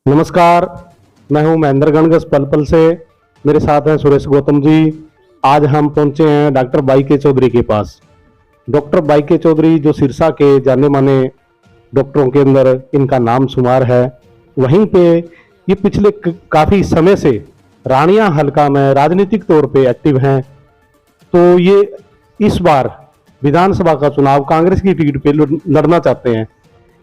नमस्कार। मैं हूं महेंद्र गणगस पलपल से। मेरे साथ हैं सुरेश गौतम जी। आज हम पहुंचे हैं डॉक्टर बाई के चौधरी के पास। डॉक्टर बाई के चौधरी जो सिरसा के जाने माने डॉक्टरों के अंदर इनका नाम शुमार है। वहीं पे ये पिछले काफ़ी समय से रानिया हलका में राजनीतिक तौर पे एक्टिव हैं। तो ये इस बार विधानसभा का चुनाव कांग्रेस की टिकट पे लड़ना चाहते हैं।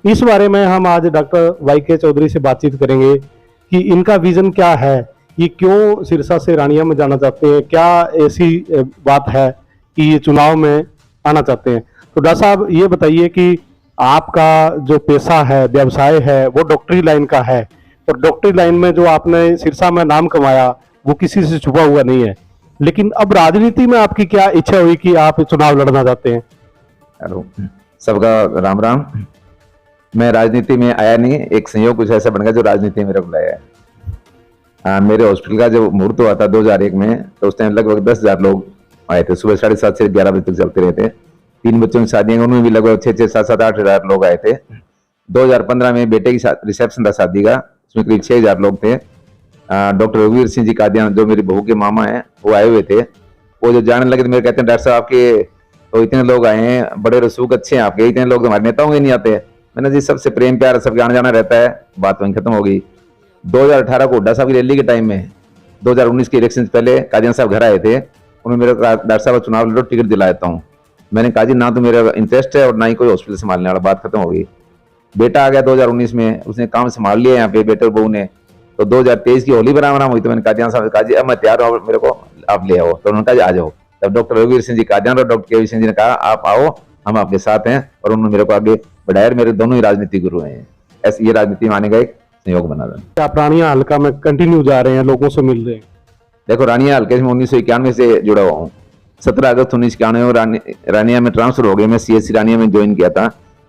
इस बारे में हम आज डॉक्टर वाई के चौधरी से बातचीत करेंगे कि इनका विजन क्या है, ये क्यों सिरसा से रानिया में जाना चाहते हैं, क्या ऐसी बात है कि ये चुनाव में आना चाहते हैं। तो डॉक्टर साहब ये बताइए कि आपका जो पेशा है, व्यवसाय है, वो डॉक्टरी लाइन का है, और डॉक्टरी लाइन में जो आपने सिरसा में नाम कमाया वो किसी से छुपा हुआ नहीं है। लेकिन अब राजनीति में आपकी क्या इच्छा हुई कि आप चुनाव लड़ना चाहते हैं? हेलो, सबका राम राम। मैं राजनीति में आया नहीं, एक संयोग कुछ ऐसा बन गया जो राजनीति में मेरे को लाया है। मेरे हॉस्पिटल का जब मुहूर्त हुआ था 2001 में, तो उस टाइम लगभग 10,000 लोग आए थे। सुबह 7:30 से 11 बजे तक चलते रहते। 3 बच्चों की शादियां, उनमें भी लगभग 6, 7, 8,000 लोग आए थे। 2015 में बेटे की रिसेप्शन था शादी का, उसमें करीब 6,000 लोग थे। डॉक्टर रघुवीर सिंह जी कादियान, जो मेरी बहू के मामा हैं, वो आए हुए थे। वो जो जाने लगे तो मेरे कहते हैं, डॉक्टर साहब आपके तो इतने लोग आए हैं, बड़े रसूख अच्छे हैं आपके, इतने लोग तो हमारे नेताओं के नहीं आते। मैंने जी सबसे प्रेम प्यार सबके आना जाना रहता है, बात वहीं खत्म हो गई। 2018 को हुड्डा साहब की रैली के टाइम में, 2019 के इलेक्शन से पहले कादियान साहब घर आए थे। उन्होंने मेरे डॉक्टर साहब चुनाव लड़ो, टिकट दिला देता हूँ। मैंने कहा जी ना तो मेरा इंटरेस्ट है और ना ही कोई हॉस्पिटल संभालने वाला, बात खत्म हो गई। बेटा आ गया 2019 में, उसने काम संभाल लिया यहाँ पे, बेटे और बहू ने। तो 2023 की होली बराबर हुई, तो मैंने कादियान साहब से कहा जी अब मैं तैयार हूँ, मेरे को आप ले आओ। तो उन्होंने कहा आ जाओ। तब डॉक्टर रघुवीर सिंह जी कादियान और डॉक्टर के सिंह जी ने कहा आप आओ, हम आपके साथ हैं, और उन्होंने मेरे को आगे बढ़ाया। मेरे दोनों ही राजनीति गुरु हैं। ऐसे ये राजनीति में आने का एक संयोग बना था। आप रानिया हल्का में कंटिन्यू जा रहे हैं, लोगों से मिल रहे हैं? देखो, रानिया हल्के में 1991 से जुड़ा हुआ हूँ। 17 अगस्त 1991 रानिया में ट्रांसफर हो गया। मैं CSC रानिया में ज्वाइन किया था,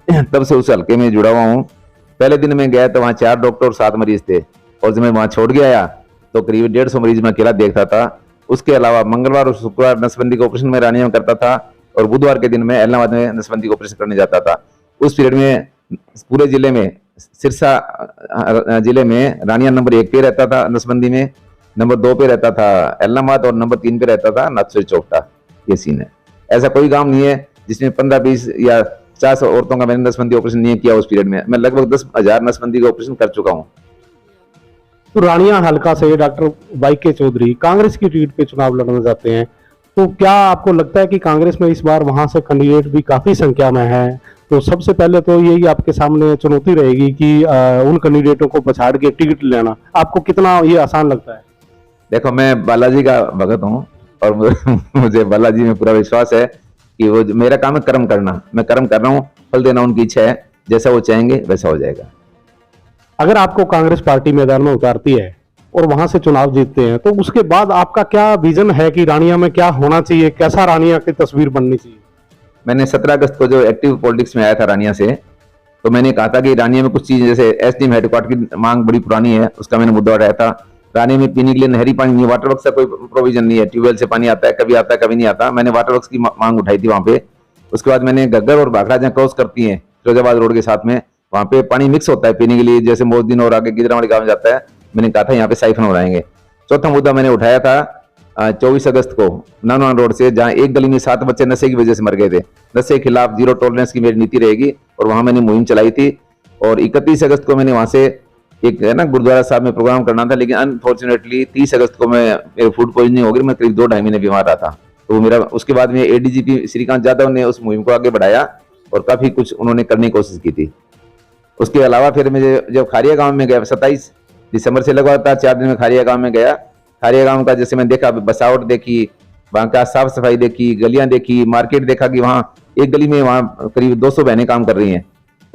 तब से उस हल्के में जुड़ा हुआ हूँ। पहले दिन में गया तो वहाँ 4 डॉक्टर और 7 मरीज थे, और जब मैं वहाँ छोड़ के आया तो करीब 150 मरीज मैं अकेला देखता था। उसके अलावा मंगलवार और शुक्रवार नसबंदी का ऑपरेशन मैं रानिया में करता था, और बुधवार के दिन मैं इलाहाबाद में नसबंदी का ऑपरेशन करने जाता था। उस पीरियड में पूरे जिले में, सिरसा जिले में रानिया नंबर 1 पे रहता था नसबंदी में, नंबर 2 पे रहता था इलाहाबाद, और नंबर 3 पे रहता था नाथुराम चौपटा। ये सीन है। ऐसा कोई गांव नहीं है जिसमें 15, 20 या 50 औरतों का मैंने नसबंदी ऑपरेशन नहीं किया। उस पीरियड में मैं लगभग 10,000 नसबंदी का ऑपरेशन कर चुका हूँ। तो रानिया हल्का से डॉक्टर वाई के चौधरी कांग्रेस की टिकट पे चुनाव लड़ना चाहते हैं। तो क्या आपको लगता है कि कांग्रेस में इस बार वहां से कैंडिडेट भी काफी संख्या में है? तो सबसे पहले तो यही आपके सामने चुनौती रहेगी कि उन कैंडिडेटों को पछाड़ के टिकट लेना आपको कितना ये आसान लगता है? देखो, मैं बालाजी का भगत हूँ, और मुझे बालाजी में पूरा विश्वास है कि वो मेरा काम है कर्म करना। मैं कर्म कर रहा हूँ, फल देना उनकी इच्छा है। जैसा वो चाहेंगे वैसा हो जाएगा। अगर आपको कांग्रेस पार्टी मैदान में उतारती है और वहां से चुनाव जीतते हैं, तो उसके बाद आपका क्या विजन है कि रानिया में क्या होना चाहिए, कैसा रानिया की तस्वीर बननी चाहिए? मैंने 17 अगस्त को जो एक्टिव पॉलिटिक्स में आया था रानिया से, तो मैंने कहा था कि रानिया में कुछ चीजें, जैसे SDM हेडक्वार्टर की मांग बड़ी पुरानी है, उसका मैंने मुद्दा उठाया था। रानिया में पीने के लिए नहरी पानी नहीं, वाटर वर्क्स का कोई प्रोविजन नहीं है। ट्यूबवेल से पानी आता है, कभी नहीं आता। मैंने वाटर वर्क्स की मांग उठाई थी वहां पे। उसके बाद मैंने घग्गर और भाखड़ा जहाँ क्रॉस करती है फिरोजाबाद रोड के साथ में, वहां पे पानी मिक्स होता है पीने के लिए, जैसे मोहद्दीन और आगे गिजरावाड़ी गांव जाता है। मैंने कहा था यहाँ पे साइफन बनाएंगे। चौथा मुद्दा मैंने उठाया था 24 अगस्त को नानवान रोड से, जहां एक गली में 7 बच्चे नशे की वजह से मर गए थे। नशे के खिलाफ जीरो टॉलरेंस की मेरी नीति रहेगी, और वहां मैंने मुहिम चलाई थी। और 31 अगस्त को मैंने वहां से एक है ना गुरुद्वारा साहब में प्रोग्राम करना था, लेकिन अनफॉर्चुनेटली 30 अगस्त को मेरे फूड पॉइजनिंग हो गई। मैं करीब 2-2.5 महीने बीमार रहा था। तो मेरा उसके बाद में ADGP श्रीकांत यादव ने उस मुहिम को आगे बढ़ाया, और काफी कुछ उन्होंने करने की कोशिश की थी। उसके अलावा फिर मुझे जब खारिया गांव में गया, 27 दिसंबर से लगातार 4 दिन में खारिया गांव में गया। खारिया गांव का जैसे मैं देखा, बसावट देखी, वहाँ का साफ सफाई देखी, गलियां देखी, मार्केट देखा कि वहाँ एक गली में वहाँ करीब 200 बहनें काम कर रही हैं।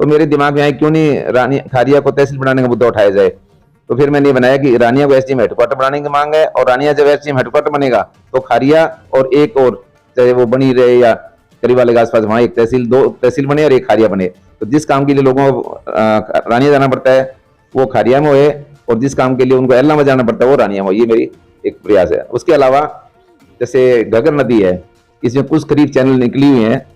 तो मेरे दिमाग में आया क्यों नहीं खारिया को तहसील बनाने का मुद्दा उठाया जाए। तो फिर मैंने बनाया कि रानिया को SDM हेडक्वार्टर बनाने की मांग है, और रानिया जब SDM हेडक्वार्टर बनेगा तो खारिया और एक और, चाहे वो बनी रहे या करीब वाले के आसपास, वहाँ एक तहसील, 2 तहसील बने और एक खारिया बने। तो जिस काम के लिए लोगों को रानिया जाना पड़ता है वो खारिया में होए, और जिस काम के लिए उनको इलाहाबाद जाना पड़ता है वो रानिया में हो। ये मेरी एक प्रयास है। उसके अलावा जैसे घग्गर नदी है, इसमें कुछ करीब चैनल निकली हुई हैं,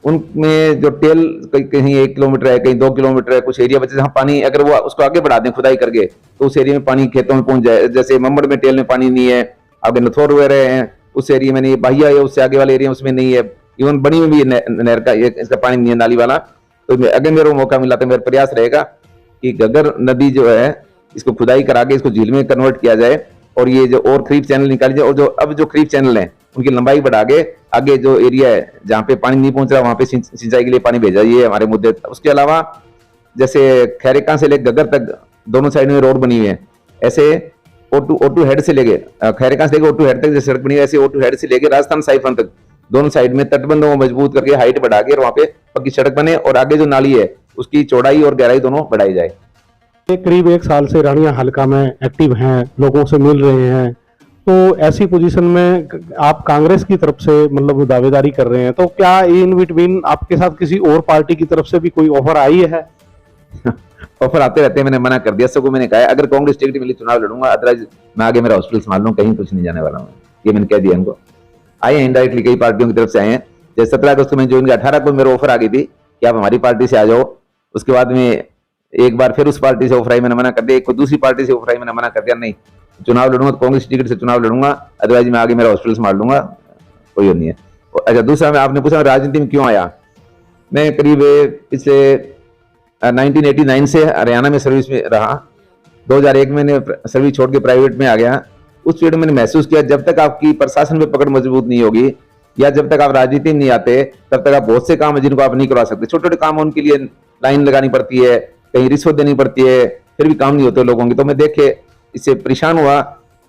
उनमें जो टेल कहीं 1 किलोमीटर है, कहीं 2 किलोमीटर है, कुछ एरिया बचे जहाँ पानी अगर वो उसको आगे बढ़ा दें खुदाई करके तो उस एरिया में पानी खेतों में पहुंच जाए। जैसे मम्मड़ में टेल में पानी नहीं है, आगे नथौर वगैरह हैं उस एरिया में नहीं है, बाहिया है उससे आगे वाले एरिया उसमें नहीं है, इवन बनी में भी नहर का इसका पानी नहीं है, नाली वाला। तो अगर मेरे को मौका मिला तो मेरा प्रयास रहेगा कि घग्गर नदी जो है इसको खुदाई करा के इसको झील में कन्वर्ट किया जाए और ये जो और खरीफ चैनल निकाले जाए और जो अब जो खरीफ चैनल है उनकी लंबाई बढ़ा के आगे जो एरिया है जहाँ पे पानी नहीं पहुंच रहा वहां पे सिंचाई के लिए पानी भेजा, ये हमारे मुद्दे। उसके अलावा जैसे खैरेका से लेकर गग्गर तक दोनों साइड में रोड बनी हुई है, ऐसे O2 हेड से लेके खैरेका से लेकर O2 हेड तक जो सड़क बनी है ऐसे O2 हेड से लेकर राजस्थान साइफन तक दोनों साइड में तटबंधों को मजबूत करके हाइट बढ़ा के और वहां पे पक्की सड़क बने और आगे जो नाली है उसकी चौड़ाई और गहराई दोनों बढ़ाई जाए। करीब 1 साल से रानिया हल्का में एक्टिव हैं, लोगों से मिल रहे हैं, तो ऐसी पोजीशन में आप कांग्रेस की तरफ से मतलब दावेदारी कर रहे हैं, तो क्या इन बिटवीन आपके साथ किसी और पार्टी की तरफ से भी कोई ऑफर आई है? ऑफर आते रहते हैं, मैंने मना कर दिया सबको। मैंने कहा अगर कांग्रेस टिकट मिली चुनाव लड़ूंगा, अदरवाइज मैं आगे मेरा हॉस्पिटल संभाल लूं, कहीं कुछ नहीं जाने वाला हूं, ये मैंने कह दिया इनको। आए हैं इनडायरेक्टली कई पार्टियों की तरफ से आए हैं, जैसे 17 अगस्त को मैं ज्वाइन किया, 18 को मेरा ऑफर आ गई थी कि आप हमारी पार्टी से आ जाओ। उसके बाद में एक बार फिर उस पार्टी से ऑफर आई, मैंने मना कर दिया। एक को दूसरी पार्टी से ऑफर आई, मैंने मना कर दिया, नहीं चुनाव लड़ूंगा तो कांग्रेस टिकट से चुनाव लड़ूंगा, अदरवाइज मैं आगे मेरा हॉस्पिटल संभाल लूंगा, कोई और नहीं है। अच्छा, दूसरा मैं आपने पूछा राजनीति में क्यों आया। मैं करीब पिछले 1989 से हरियाणा में सर्विस में रहा। 2001 में मैंने सर्विस छोड़ के प्राइवेट में आ गया। उस पीरियड में मैंने महसूस किया जब तक आपकी प्रशासन में पकड़ मजबूत नहीं होगी या जब तक आप राजनीति में नहीं आते तब तक आप बहुत से काम है जिनको आप नहीं करवा सकते। छोटे छोटे काम उनके लिए लाइन लगानी पड़ती है, कहीं रिश्वत देनी पड़ती है, फिर भी काम नहीं होते लोगों के। तो मैं देख के इससे परेशान हुआ,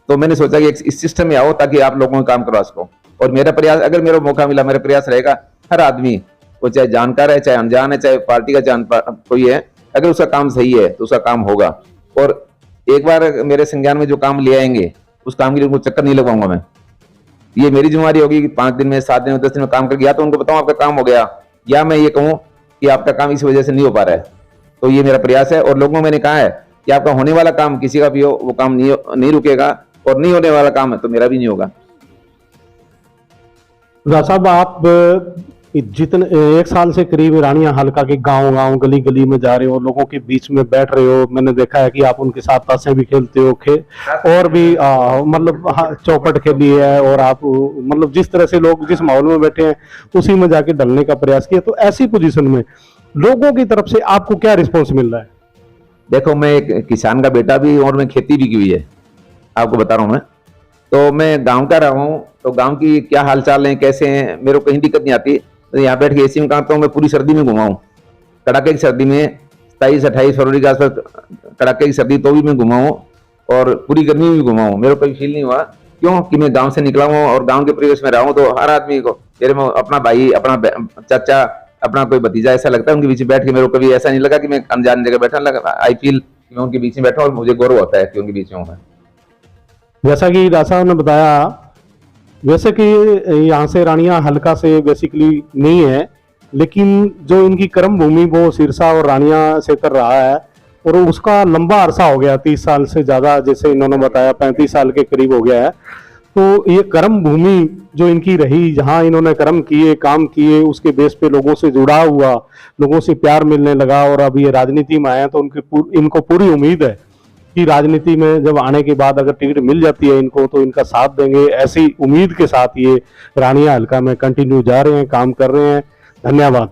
तो मैंने सोचा कि इस सिस्टम में आओ ताकि आप लोगों का काम करवा सको। और मेरा प्रयास, अगर मेरा मौका मिला, मेरा प्रयास रहेगा हर आदमी, वो चाहे जानकार है, चाहे अनजान है, चाहे पार्टी का जान कोई है, अगर उसका काम सही है तो उसका काम होगा। और एक बार मेरे संज्ञान में जो काम ले आएंगे उस काम के लिए उनको चक्कर नहीं लगवाऊंगा मैं। ये मेरी जिम्मेदारी होगी कि 5 दिन में, 7 दिन में, 10 दिन में काम कर गया तो उनको बताऊं आपका काम हो गया, या मैं ये कहूं कि आपका काम इस वजह से नहीं हो पा रहा है। तो ये मेरा प्रयास है। और लोगों को मैंने कहा है कि आपका होने वाला काम किसी का भी हो, वो काम नहीं रुकेगा, और नहीं होने वाला काम है तो मेरा भी नहीं होगा। साहब, आप जितने 1 साल से करीब रानिया हल्का के गांव गली गली में जा रहे हो, लोगों के बीच में बैठ रहे हो, मैंने देखा है कि आप उनके साथ ताशें भी खेलते हो, और भी मतलब चौपट खेली है, और आप मतलब जिस तरह से लोग जिस माहौल में बैठे हैं उसी में जाके ढलने का प्रयास किया। तो ऐसी पोजीशन में लोगों की तरफ से आपको क्या रिस्पॉन्स मिल रहा है? देखो, मैं एक किसान का बेटा भी और मैं खेती भी की हुई है, आपको बता रहा हूँ मैं। तो मैं गांव का रहा हूँ, तो गांव की क्या हालचाल है, कैसे हैं, मेरे को कहीं दिक्कत नहीं आती। तो यहाँ बैठ के एसी में काटता हूँ, मैं पूरी सर्दी में घुमाऊँ, कड़ाके की सर्दी में 27-28 फरवरी के आसपास कड़ाके की सर्दी तो भी मैं घुमाऊँ, और पूरी गर्मी में भी घुमाऊँ, मेरे को कोई फील नहीं हुआ। क्यों कि मैं गाँव से निकला हूँ और गाँव के परिवेश में रहा हूँ। तो हर आदमी को मेरे में अपना भाई, अपना चाचा, अपना कोई भतीजा ऐसा लगता है। उनके बीच में बैठ के मेरे को कभी ऐसा नहीं लगा कि मैं अनजान जगह बैठा, लगा आई फील कि मैं उनके बीच में बैठा और मुझे गौरव होता है कि उनके बीच में हूँ। जैसा कि राजा साहब ने बताया, वैसे कि यहाँ से रानिया हल्का से बेसिकली नहीं है, लेकिन जो इनकी कर्म भूमि वो सिरसा और रानिया से कर रहा है, और उसका लंबा अरसा हो गया, 30 साल से ज़्यादा, जैसे इन्होंने बताया 35 साल के करीब हो गया है। तो ये कर्म भूमि जो इनकी रही, जहाँ इन्होंने कर्म किए, काम किए, उसके बेस पे लोगों से जुड़ा हुआ, लोगों से प्यार मिलने लगा, और अब ये राजनीति में आए हैं तो इनको पूरी उम्मीद है कि राजनीति में जब आने के बाद अगर टिकट मिल जाती है इनको तो इनका साथ देंगे। ऐसी उम्मीद के साथ ये रानिया हल्का में कंटिन्यू जा रहे हैं, काम कर रहे हैं। धन्यवाद।